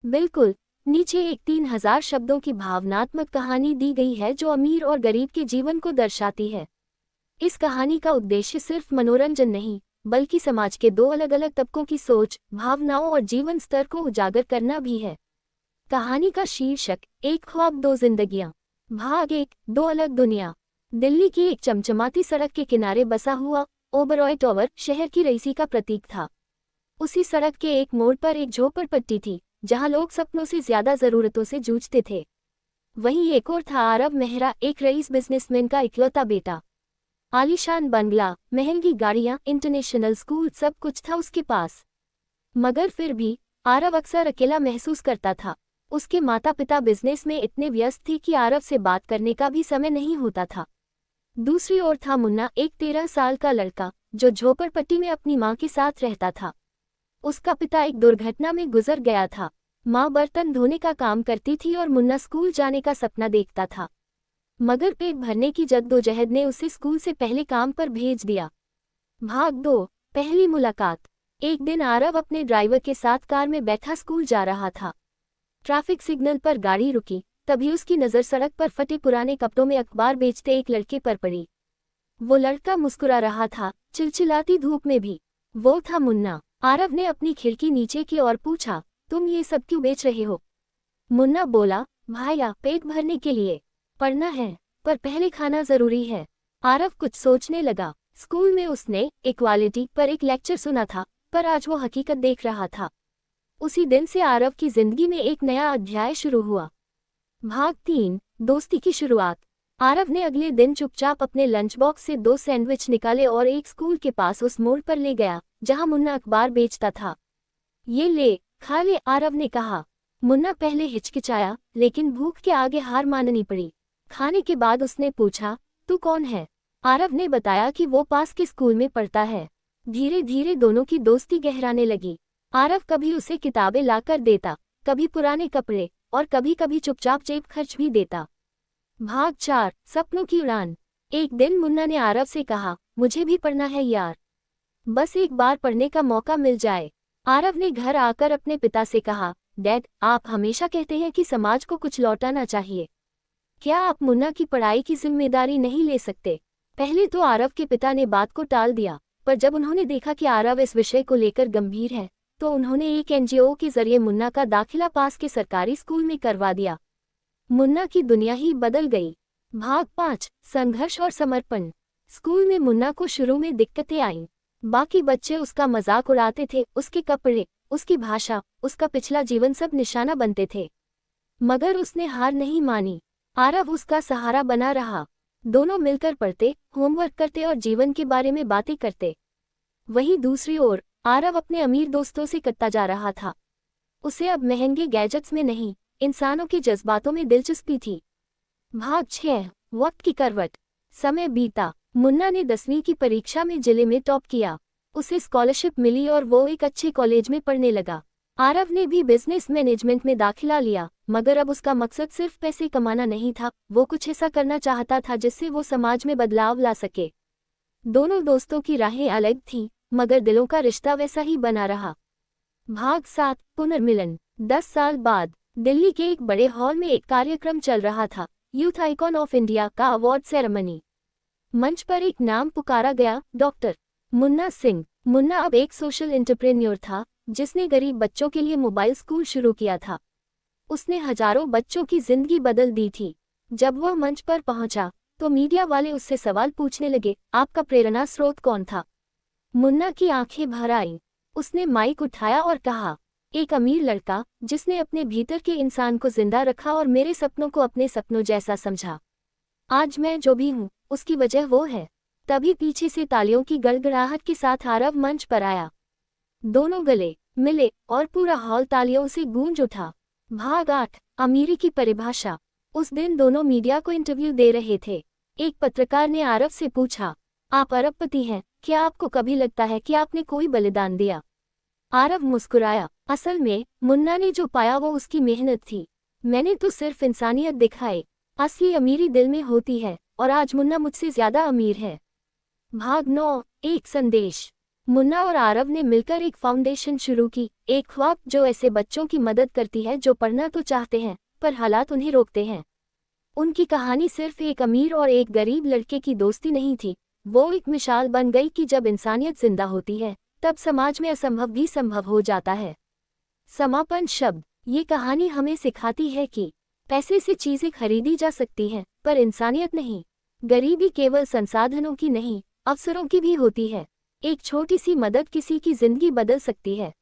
बिल्कुल। नीचे एक 3000 शब्दों की भावनात्मक कहानी दी गई है जो अमीर और गरीब के जीवन को दर्शाती है। इस कहानी का उद्देश्य सिर्फ मनोरंजन नहीं, बल्कि समाज के दो अलग अलग तबकों की सोच, भावनाओं और जीवन स्तर को उजागर करना भी है। कहानी का शीर्षक, एक ख्वाब दो जिंदगियां। भाग एक, दो अलग दुनिया। दिल्ली की एक चमचमाती सड़क के किनारे बसा हुआ ओबरॉय टावर शहर की रईसी का प्रतीक था। उसी सड़क के एक मोड़ पर एक झोपड़पट्टी थी, जहां लोग सपनों से ज्यादा जरूरतों से जूझते थे। वहीं एक और था आरव मेहरा, एक रईस बिजनेसमैन का इकलौता बेटा। आलीशान बंगला, महंगी गाड़ियां, इंटरनेशनल स्कूल, सब कुछ था उसके पास। मगर फिर भी आरव अक्सर अकेला महसूस करता था। उसके माता पिता बिजनेस में इतने व्यस्त थे कि आरव से बात करने का भी समय नहीं होता था। दूसरी ओर था मुन्ना, एक 13 साल का लड़का जो झोपड़पट्टी में अपनी मां के साथ रहता था। उसका पिता एक दुर्घटना में गुजर गया था। मां बर्तन धोने का काम करती थी और मुन्ना स्कूल जाने का सपना देखता था। मगर पेट भरने की जद्दोजहद ने उसे स्कूल से पहले काम पर भेज दिया। भाग 2, पहली मुलाकात। एक दिन आरव अपने ड्राइवर के साथ कार में बैठा स्कूल जा रहा था। ट्रैफिक सिग्नल पर गाड़ी रुकी, तभी उसकी नज़र सड़क पर फटे पुराने कपड़ों में अखबार बेचते एक लड़के पर पड़ी। वो लड़का मुस्कुरा रहा था, चिलचिलाती धूप में भी। वो था मुन्ना। आरव ने अपनी खिड़की नीचे की और पूछा, तुम ये सब क्यों बेच रहे हो? मुन्ना बोला, भाया, पेट भरने के लिए। पढ़ना है, पर पहले खाना जरूरी है। आरव कुछ सोचने लगा। स्कूल में उसने इक्वालिटी पर एक लेक्चर सुना था, पर आज वो हकीकत देख रहा था। उसी दिन से आरव की जिंदगी में एक नया अध्याय शुरू हुआ। भाग 3, दोस्ती की शुरुआत। आरव ने अगले दिन चुपचाप अपने लंच बॉक्स से 2 सैंडविच निकाले और एक स्कूल के पास उस मोड़ पर ले गया जहां मुन्ना अखबार बेचता था। ये ले, खा ले, आरव ने कहा। मुन्ना पहले हिचकिचाया, लेकिन भूख के आगे हार माननी पड़ी। खाने के बाद उसने पूछा, तू कौन है? आरव ने बताया कि वो पास के स्कूल में पढ़ता है। धीरे धीरे दोनों की दोस्ती गहराने लगी। आरव कभी उसे किताबें लाकर देता, कभी पुराने कपड़े, और कभी कभी चुपचाप जेब खर्च भी देता। भाग 4, सपनों की उड़ान। एक दिन मुन्ना ने आरव से कहा, मुझे भी पढ़ना है यार, बस एक बार पढ़ने का मौका मिल जाए। आरव ने घर आकर अपने पिता से कहा, डैड, आप हमेशा कहते हैं कि समाज को कुछ लौटाना चाहिए। क्या आप मुन्ना की पढ़ाई की जिम्मेदारी नहीं ले सकते? पहले तो आरव के पिता ने बात को टाल दिया, पर जब उन्होंने देखा कि आरव इस विषय को लेकर गंभीर है, तो उन्होंने एक एनजीओ के जरिए मुन्ना का दाखिला पास के सरकारी स्कूल में करवा दिया। मुन्ना की दुनिया ही बदल गई। भाग 5, संघर्ष और समर्पण। स्कूल में मुन्ना को शुरू में दिक्कतें आईं। बाकी बच्चे उसका मजाक उड़ाते थे, उसके कपड़े, उसकी भाषा, उसका पिछला जीवन सब निशाना बनते थे। मगर उसने हार नहीं मानी। आरव उसका सहारा बना रहा। दोनों मिलकर पढ़ते, होमवर्क करते और जीवन के बारे में बातें करते। वहीं दूसरी ओर आरव अपने अमीर दोस्तों से कटता जा रहा था। उसे अब महंगे गैजेट्स में नहीं, इंसानों के जज्बातों में दिलचस्पी थी। भाग 6, वक्त की करवट। समय बीता। मुन्ना ने 10वीं की परीक्षा में जिले में टॉप किया। उसे स्कॉलरशिप मिली और वो एक अच्छे कॉलेज में पढ़ने लगा। आरव ने भी बिजनेस मैनेजमेंट में दाखिला लिया, मगर अब उसका मकसद सिर्फ पैसे कमाना नहीं था, वो कुछ ऐसा करना चाहता था जिससे वो समाज में बदलाव ला सके। दोनों दोस्तों की राहें अलग थीं, मगर दिलों का रिश्ता वैसा ही बना रहा। भाग 7, पुनर्मिलन। 10 साल बाद दिल्ली के एक बड़े हॉल में एक कार्यक्रम चल रहा था, यूथ आइकॉन ऑफ इंडिया का अवार्ड सेरेमनी। मंच पर एक नाम पुकारा गया, डॉक्टर मुन्ना सिंह। मुन्ना अब एक सोशल एंटरप्रेन्योर था, जिसने गरीब बच्चों के लिए मोबाइल स्कूल शुरू किया था। उसने हजारों बच्चों की जिंदगी बदल दी थी। जब वह मंच पर पहुंचा, तो मीडिया वाले उससे सवाल पूछने लगे, आपका प्रेरणा स्रोत कौन था? मुन्ना की आंखें भर आईं। उसने माइक उठाया और कहा, एक अमीर लड़का जिसने अपने भीतर के इंसान को जिंदा रखा और मेरे सपनों को अपने सपनों जैसा समझा। आज मैं जो भी हूँ, उसकी वजह वो है। तभी पीछे से तालियों की गड़गड़ाहट के साथ आरव मंच पर आया। दोनों गले मिले और पूरा हॉल तालियों से गूंज उठा। भाग 8, अमीरी की परिभाषा। उस दिन दोनों मीडिया को इंटरव्यू दे रहे थे। एक पत्रकार ने आरव से पूछा, आप अरबपति हैं, क्या आपको कभी लगता है कि आपने कोई बलिदान दिया? आरव मुस्कुराया, असल में मुन्ना ने जो पाया वो उसकी मेहनत थी। मैंने तो सिर्फ इंसानियत दिखाई। असली अमीरी दिल में होती है, और आज मुन्ना मुझसे ज्यादा अमीर है। भाग 9, एक संदेश। मुन्ना और आरव ने मिलकर एक फाउंडेशन शुरू की, एक ख्वाब जो ऐसे बच्चों की मदद करती है जो पढ़ना तो चाहते हैं पर हालात उन्हें रोकते हैं। उनकी कहानी सिर्फ एक अमीर और एक गरीब लड़के की दोस्ती नहीं थी, वो एक मिसाल बन गई कि जब इंसानियत जिंदा होती है तब समाज में असंभव भी संभव हो जाता है। समापन शब्द। ये कहानी हमें सिखाती है कि पैसे से चीजें खरीदी जा सकती हैं पर इंसानियत नहीं। गरीबी केवल संसाधनों की नहीं, अवसरों की भी होती है। एक छोटी सी मदद किसी की जिंदगी बदल सकती है।